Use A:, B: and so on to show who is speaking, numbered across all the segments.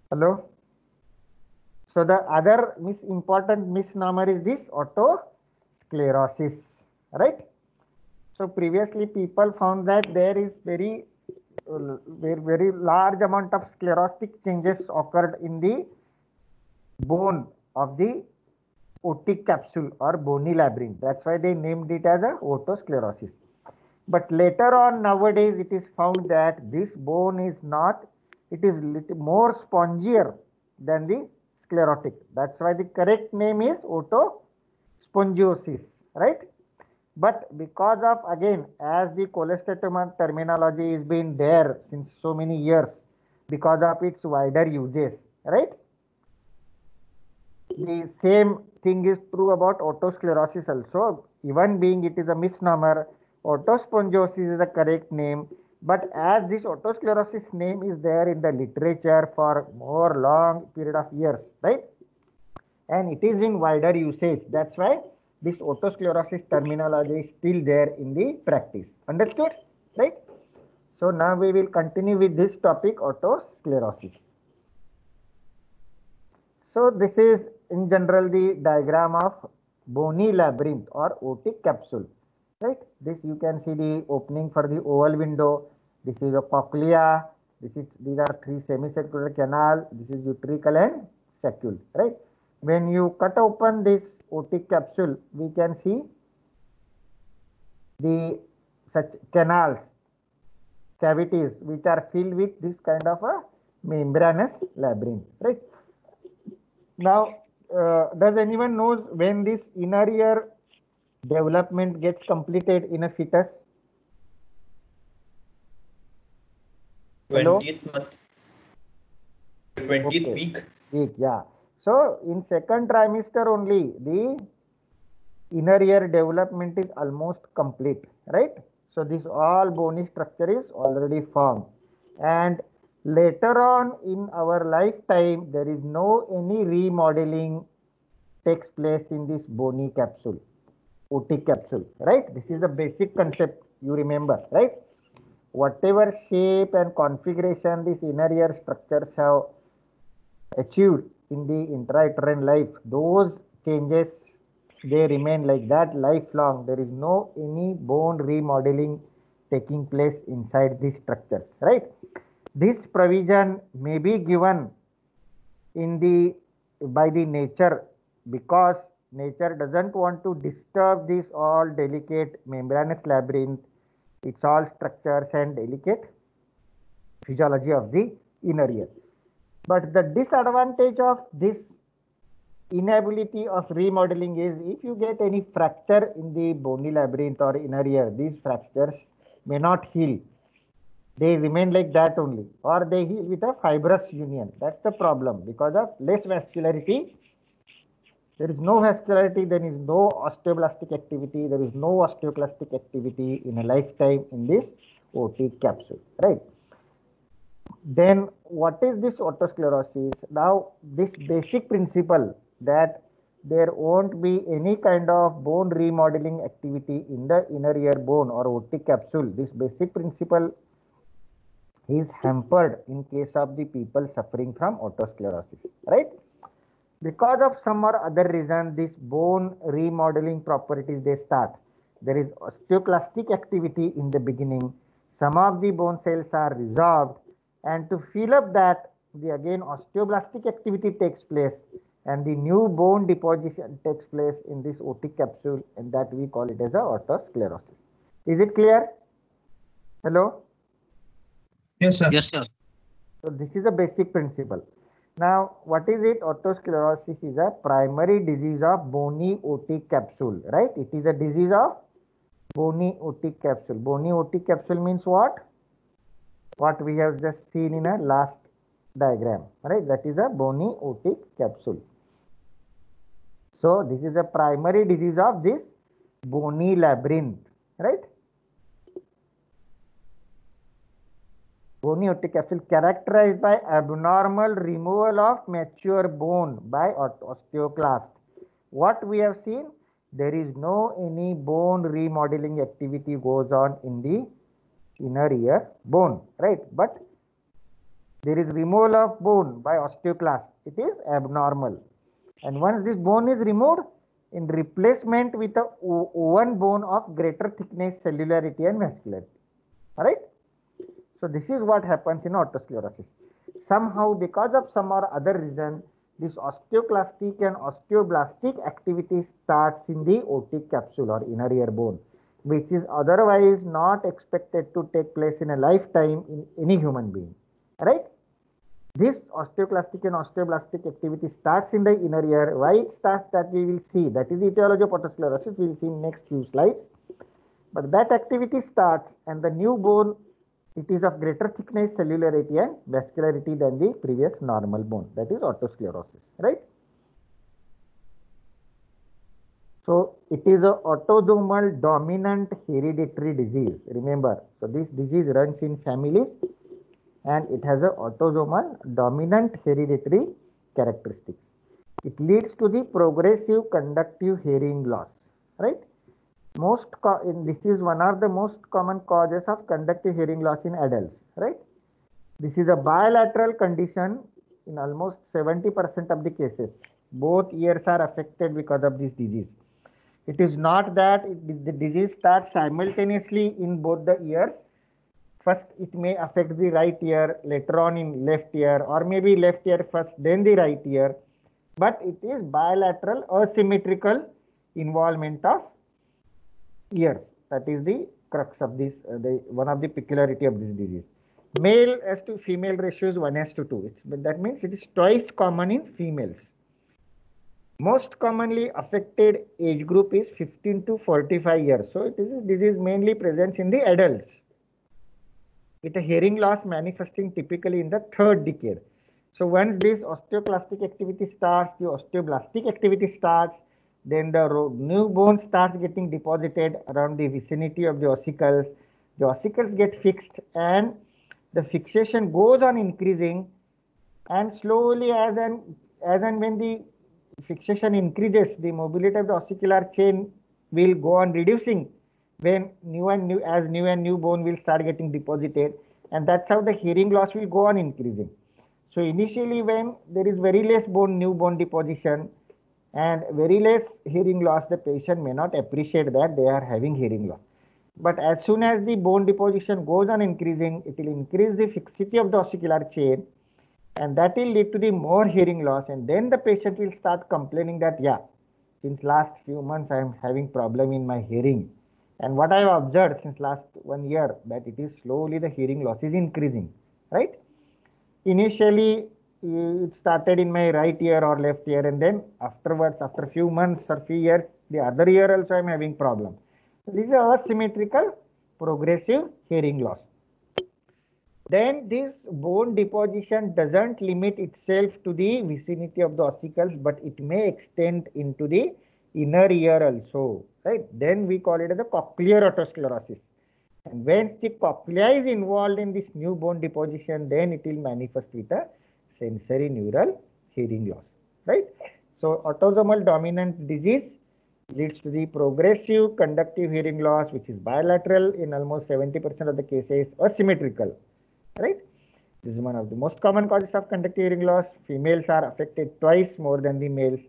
A: Hello. So the other important misnomer is this otosclerosis, right? So previously people found that there is very large amount of sclerostic changes occurred in the bone of the otic capsule or bony labyrinth. That's why they named it as a otosclerosis. But later on nowadays it is found that this bone is not, it is little more spongier than the sclerotic. That's why the correct name is otospongiosis, right? But because of, again, as the cholesterol terminology is been there since so many years, because of its wider uses, right? The same thing is true about otosclerosis also. Even being it is a misnomer, otospongiosis is the correct name. But as this otosclerosis name is there in the literature for more long period of years, right? And it is in wider usage. That's why this otosclerosis terminology is still there in the practice. Understood? Right? So now we will continue with this topic, otosclerosis. So this is in general the diagram of bony labyrinth or otic capsule. Right? This you can see the opening for the oval window. This is a cochlea. These are three semicircular canal. This is utricle and saccule. Right? When you cut open this otic capsule, we can see the such canals, cavities which are filled with this kind of a membranous labyrinth. Right? Now, does anyone knows when this inner ear development gets completed in a fetus? Hello?
B: 20th month, 20th
A: Okay.
B: week.
A: Week, yeah. So, in second trimester only, the inner ear development is almost complete, right? So, this all bony structure is already formed. And later on in our lifetime, there is no any remodeling takes place in this bony capsule. Otic capsule, right? This is the basic concept you remember, right? Whatever shape and configuration these inner ear structures have achieved in the intrauterine life, those changes they remain like that lifelong. There is no any bone remodeling taking place inside these structures, right? This provision may be given in the by the nature, because nature doesn't want to disturb this all delicate membranous labyrinth, its all structures and delicate physiology of the inner ear. But the disadvantage of this inability of remodeling is if you get any fracture in the bony labyrinth or inner ear, these fractures may not heal. They remain like that only, or they heal with a fibrous union. That's the problem. Because of less vascularity, there is no vascularity, there is no osteoblastic activity, there is no osteoclastic activity in a lifetime in this otic capsule, right? Then what is this otosclerosis? Now, this basic principle that there won't be any kind of bone remodeling activity in the inner ear bone or otic capsule, this basic principle is hampered in case of the people suffering from otosclerosis, right? Because of some or other reason, this bone remodeling properties they start. There is osteoclastic activity in the beginning. Some of the bone cells are resolved, and to fill up that, the again osteoblastic activity takes place, and the new bone deposition takes place in this otic capsule, and that we call it as a otosclerosis. Is it clear? Hello?
B: Yes, sir.
C: Yes, sir.
A: So this is a basic principle. Now, what is it? Otosclerosis is a primary disease of bony otic capsule, right? It is a disease of bony otic capsule. Bony otic capsule means what? What we have just seen in a last diagram, right? That is a bony otic capsule. So this is a primary disease of this bony labyrinth, right? Bony otic capsule characterized by abnormal removal of mature bone by osteoclast. What we have seen, there is no any bone remodeling activity goes on in the inner ear bone, right? But there is removal of bone by osteoclast, it is abnormal. And once this bone is removed, in replacement with a one bone of greater thickness, cellularity and vascularity. Alright? So this is what happens in otosclerosis. Somehow, because of some or other reason, this osteoclastic and osteoblastic activity starts in the otic capsule or inner ear bone, which is otherwise not expected to take place in a lifetime in any human being. Right? This osteoclastic and osteoblastic activity starts in the inner ear. Why it starts, that we will see. That is the etiology of otosclerosis. We will see in next few slides. But that activity starts, and the new bone, it is of greater thickness, cellularity and vascularity than the previous normal bone. That is otosclerosis, right? So it is a autosomal dominant hereditary disease. Remember, so this disease runs in families and it has a autosomal dominant hereditary characteristics. It leads to the progressive conductive hearing loss, right? This is one of the most common causes of conductive hearing loss in adults, right? This is a bilateral condition in almost 70% of the cases. Both ears are affected because of this disease. It is not that the disease starts simultaneously in both the ears. First, it may affect the right ear, later on in left ear, or maybe left ear first, then the right ear. But it is bilateral asymmetrical involvement of ears. That is the crux of this, one of the peculiarity of this disease. Male as to female ratio is 1:2. But that means it is twice common in females. Most commonly affected age group is 15 to 45 years. So this disease mainly presents in the adults, with a hearing loss manifesting typically in the third decade. So once this osteoclastic activity starts, the osteoblastic activity starts, then the new bone starts getting deposited around the vicinity of the ossicles. The ossicles get fixed and the fixation goes on increasing, and slowly as and when the fixation increases, the mobility of the ossicular chain will go on reducing when new and new bone will start getting deposited, and that's how the hearing loss will go on increasing. So initially when there is very less new bone deposition and very less hearing loss, the patient may not appreciate that they are having hearing loss. But as soon as the bone deposition goes on increasing, it will increase the fixity of the ossicular chain, and that will lead to the more hearing loss, and then the patient will start complaining that, yeah, since last few months I am having problem in my hearing. And what I have observed since last 1 year, that it is slowly the hearing loss is increasing, right? Initially, it started in my right ear or left ear, and then afterwards, after a few months or few years, the other ear also I am having problem. So this is asymmetrical progressive hearing loss. Then this bone deposition doesn't limit itself to the vicinity of the ossicles, but it may extend into the inner ear also, right? Then we call it as a cochlear otosclerosis. And when the cochlea is involved in this new bone deposition, then it will manifest with a sensory neural hearing loss, right? So autosomal dominant disease leads to the progressive conductive hearing loss, which is bilateral in almost 70% of the cases, or symmetrical, right? This is one of the most common causes of conductive hearing loss. Females are affected twice more than the males,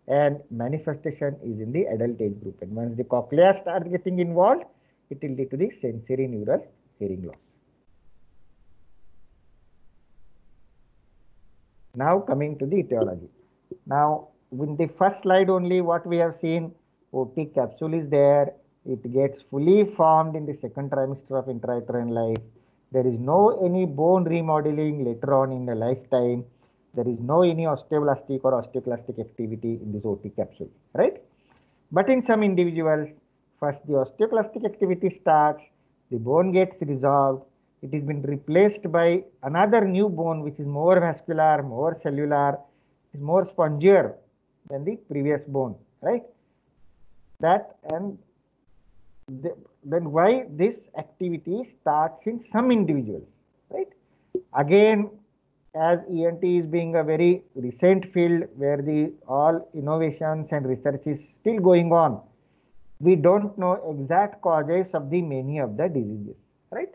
A: and manifestation is in the adult age group. And once the cochlea starts getting involved, it will lead to the sensory neural hearing loss. Now coming to the etiology. Now in the first slide only what we have seen, otic capsule is there. It gets fully formed in the second trimester of intrauterine life. There is no any bone remodeling later on in the lifetime. There is no any osteoblastic or osteoclastic activity in this otic capsule, right? But in some individuals, first the osteoclastic activity starts, the bone gets resolved, it has been replaced by another new bone which is more vascular, more cellular, is more spongier than the previous bone, right? That and then why this activity starts in some individuals, right? Again, as ENT is being a very recent field where the all innovations and research is still going on, we don't know exact causes of the many of the diseases, right?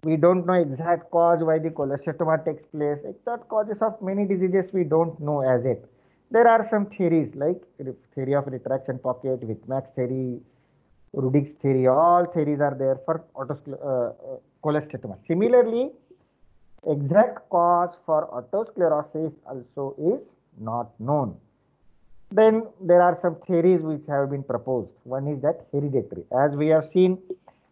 A: We don't know exact cause why the cholesteatoma takes place. Exact causes of many diseases we don't know as yet. There are some theories like theory of retraction pocket, Wittmann's theory, Rudick's theory. All theories are there for cholesteatoma. Similarly, exact cause for autosclerosis also is not known. Then there are some theories which have been proposed. One is that hereditary. As we have seen,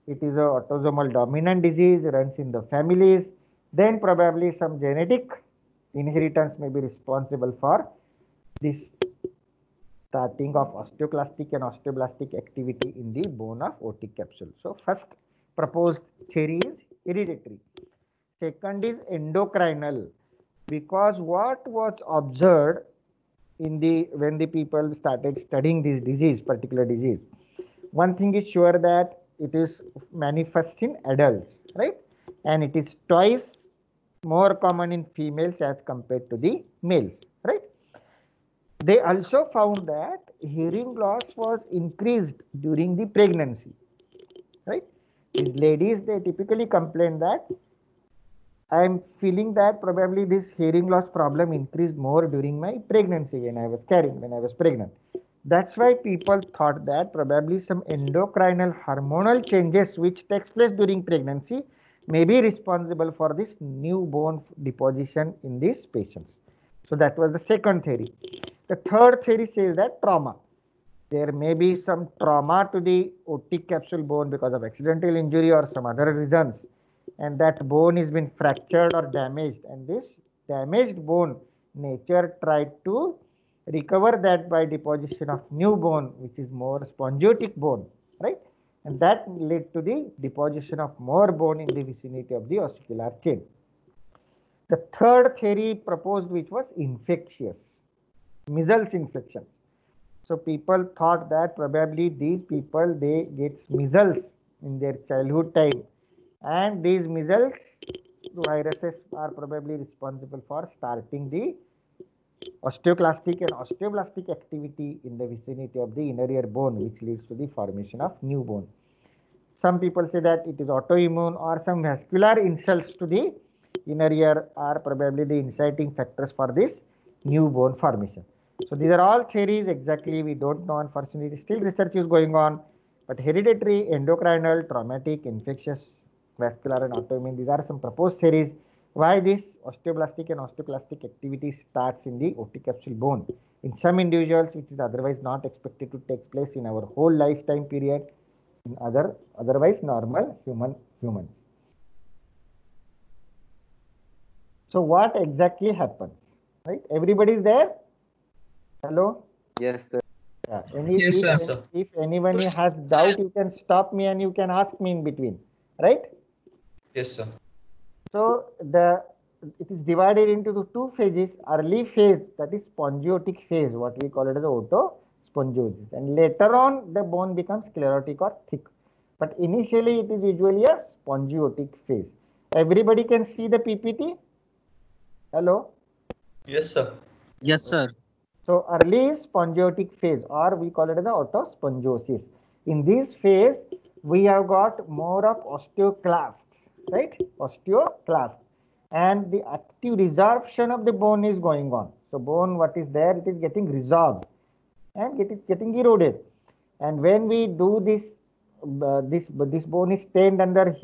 A: it is a autosomal dominant disease, runs in the families. Then probably some genetic inheritance may be responsible for this starting of osteoclastic and osteoblastic activity in the bone of otic capsule. So first proposed theory is hereditary. Second is endocrinal, because what was observed in the when the people started studying this disease, particular disease, one thing is sure that it is manifest in adults, right? And it is twice more common in females as compared to the males, right? They also found that hearing loss was increased during the pregnancy, right? These ladies, they typically complain that I am feeling that probably this hearing loss problem increased more during my pregnancy when I was pregnant. That's why people thought that probably some endocrinal hormonal changes which takes place during pregnancy may be responsible for this new bone deposition in these patients. So that was the second theory. The third theory says that trauma. There may be some trauma to the otic capsule bone because of accidental injury or some other reasons, and that bone has been fractured or damaged, and this damaged bone, nature tried to recover that by deposition of new bone, which is more spongiotic bone, right? And that led to the deposition of more bone in the vicinity of the ossicular chain. The third theory proposed, which was infectious, measles infection. So people thought that probably these people, they get measles in their childhood time, and these measles viruses are probably responsible for starting the osteoclastic and osteoblastic activity in the vicinity of the inner ear bone, which leads to the formation of new bone. Some people say that it is autoimmune, or some vascular insults to the inner ear are probably the inciting factors for this new bone formation. So these are all theories. Exactly, we don't know, unfortunately. Still research is going on, but hereditary, endocrinal, traumatic, infectious, vascular and autoimmune, these are some proposed theories why this osteoblastic and osteoclastic activity starts in the otic capsule bone in some individuals, which is otherwise not expected to take place in our whole lifetime period in otherwise normal humans. So what exactly happens, right? Everybody is there? Hello?
C: Yes, sir.
A: Yeah.
B: Yes, sir.
A: If anyone has doubt, you can stop me and you can ask me in between, right?
B: Yes, sir.
A: So it is divided into the two phases. Early phase, that is spongiotic phase, what we call it as otospongiosis, and later on the bone becomes sclerotic or thick. But initially it is usually a spongiotic phase. Everybody can see the PPT? Hello?
B: Yes, sir.
C: Yes, sir.
A: So early spongiotic phase, or we call it as autospongiosis. In this phase, we have got more of osteoclasts, right? Osteoclasts. And the active resorption of the bone is going on. So bone, what is there, it is getting resorbed and it is getting eroded. And when we do this, this bone is stained under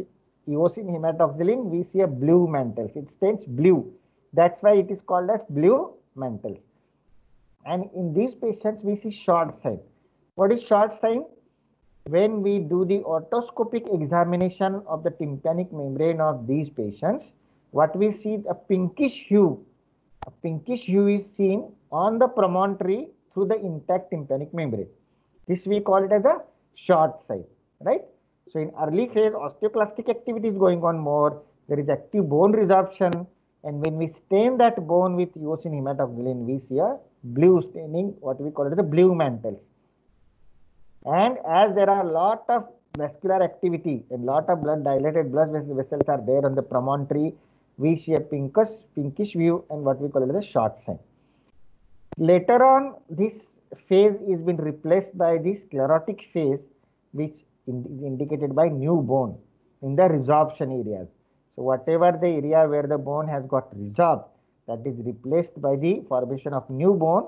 A: eosin hematoxylin, we see a blue mantles. It stains blue. That's why it is called as blue mantles. And in these patients, we see short sign. What is short sign? When we do the otoscopic examination of the tympanic membrane of these patients, what we see, a pinkish hue is seen on the promontory through the intact tympanic membrane. This we call it as a short sight, right? So in early phase, osteoclastic activity is going on more. There is active bone resorption, and when we stain that bone with eosin hematoxylin, we see a blue staining, what we call it as the blue mantles. And as there are a lot of vascular activity and lot of dilated blood vessels are there on the promontory, we see a pinkish hue and what we call it as a short sign. Later on, this phase is been replaced by the sclerotic phase, which is indicated by new bone in the resorption areas. So whatever the area where the bone has got resorbed, that is replaced by the formation of new bone.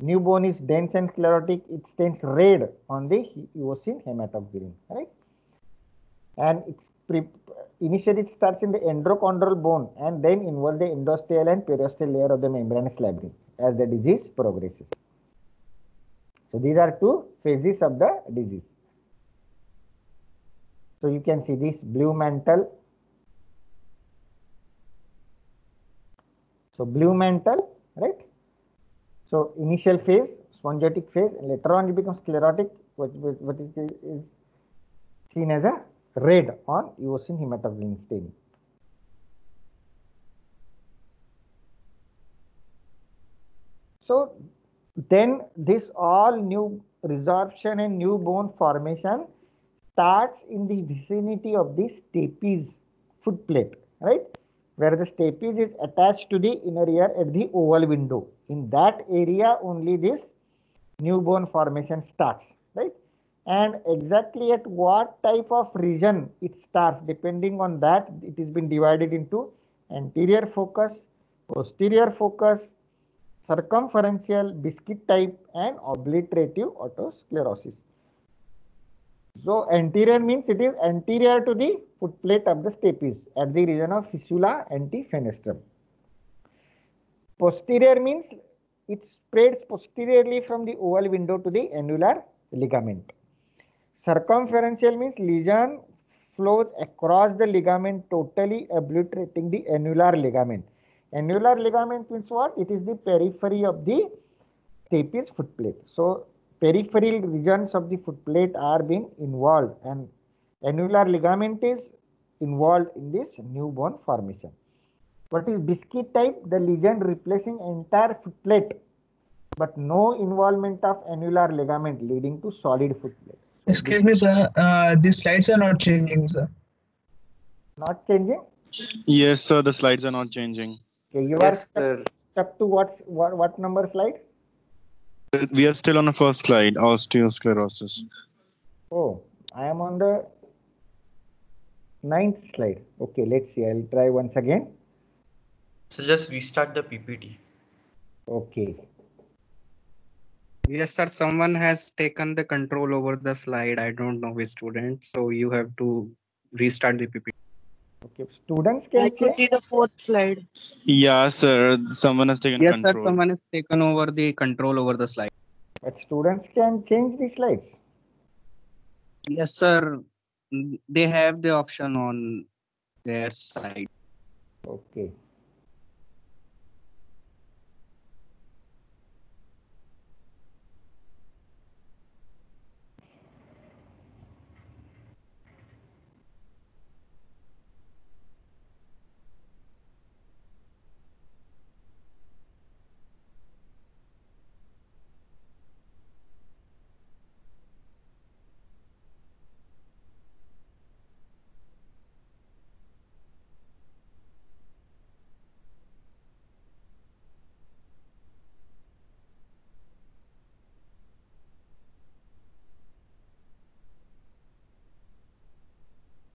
A: New bone is dense and sclerotic. It stains red on the eosine hematoxylin, right? And initially it starts in the endochondral bone and then involves the endosteal and periosteal layer of the membranous labyrinth as the disease progresses. So these are two phases of the disease. So you can see this blue mantle. So blue mantle, right? So initial phase, spongiotic phase, and later on it becomes sclerotic, what is seen as a red on eosine hematoxylin staining. So then this all new resorption and new bone formation starts in the vicinity of the stapes foot plate, right? Where the stapes is attached to the inner ear at the oval window. In that area only this new bone formation starts, right? And exactly at what type of region it starts, depending on that, it has been divided into anterior focus, posterior focus, circumferential, biscuit type, and obliterative autosclerosis. So anterior means it is anterior to the foot plate of the stapes at the region of fistula antifenestrum. Posterior means it spreads posteriorly from the oval window to the annular ligament. Circumferential means lesion flows across the ligament, totally obliterating the annular ligament. Annular ligament means what? It is the periphery of the stapes foot plate. So peripheral regions of the foot plate are being involved, and annular ligament is involved in this new bone formation. What is biscuit type? The lesion replacing entire foot plate, but no involvement of annular ligament, leading to solid foot plate. So
C: Excuse me, sir. These slides are not changing, sir.
A: not changing?
D: Yes, sir. The slides are not changing.
A: Okay, you
E: Yes, sir.
A: are stuck to what number slide?
D: We are still on the first slide, osteosclerosis.
A: Oh, I am on the 9th slide. Okay, let's see. I'll try once again.
B: So just restart the PPT.
A: Okay.
E: Yes, sir. Someone has taken the control over the slide. I don't know which student. So you have to restart the PPT.
A: Okay. Students
F: I
A: can
F: could
A: change.
F: see the 4th slide.
D: Yeah, sir. Someone has taken
E: Yes, sir.
D: control.
E: Someone has taken over the control over the slide.
A: But students can change the slides.
E: Yes, sir. They have the option on their side.
A: Okay.